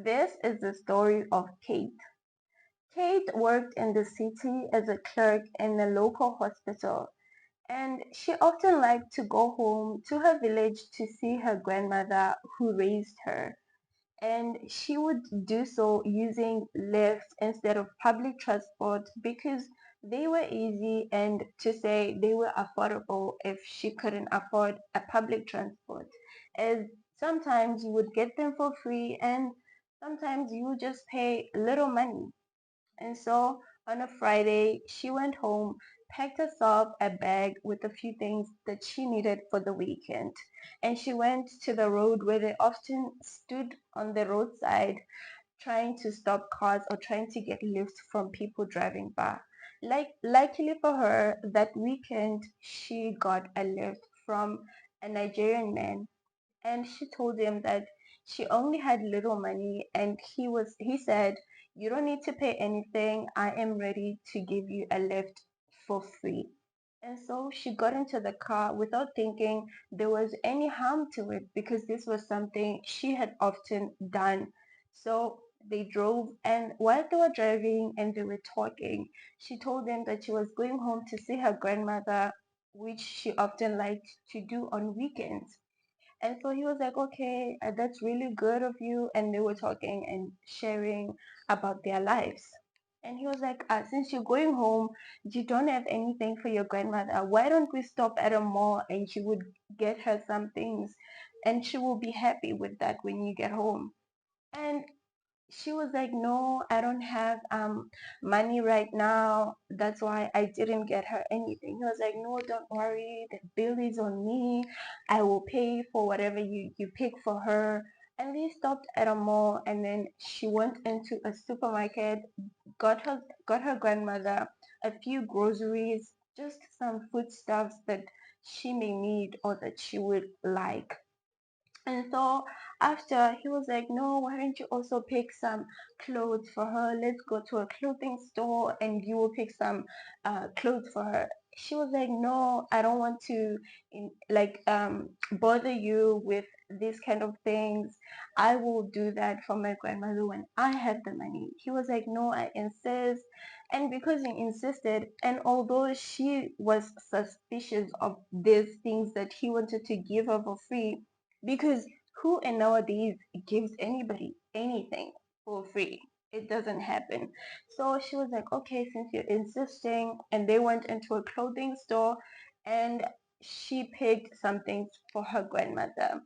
This is the story of Kate. Kate worked in the city as a clerk in a local hospital, and she often liked to go home to her village to see her grandmother who raised her. And she would do so using Lyft instead of public transport because they were easy and to say they were affordable if she couldn't afford a public transport. As sometimes you would get them for free and sometimes you would just pay little money. And so on a Friday, she went home, packed herself a bag with a few things that she needed for the weekend. And she went to the road where they often stood on the roadside trying to stop cars or trying to get lifts from people driving by. Luckily for her, that weekend she got a lift from a Nigerian man, and she told him that she only had little money, and he said, you don't need to pay anything, I am ready to give you a lift for free. And so she got into the car without thinking there was any harm to it because this was something she had often done. So they drove, and while they were driving and they were talking, she told them that she was going home to see her grandmother, which she often liked to do on weekends. And so he was like, okay, that's really good of you. And they were talking and sharing about their lives. And he was like, since you're going home, you don't have anything for your grandmother. Why don't we stop at a mall and you would get her some things and she will be happy with that when you get home. And she was like, no, I don't have money right now, that's why I didn't get her anything. He was like, no, don't worry, the bill is on me, I will pay for whatever you pick for her. And they stopped at a mall, and then she went into a supermarket, got her grandmother a few groceries, just some foodstuffs that she may need or that she would like. And so after, he was like, no, why don't you also pick some clothes for her? Let's go to a clothing store and you will pick some clothes for her. She was like, no, I don't want to bother you with these kind of things. I will do that for my grandmother when I have the money. He was like, no, I insist. And because he insisted, and although she was suspicious of these things that he wanted to give her for free, because who in nowadays gives anybody anything for free? It doesn't happen. So she was like, okay, since you're insisting, and they went into a clothing store and she picked something for her grandmother.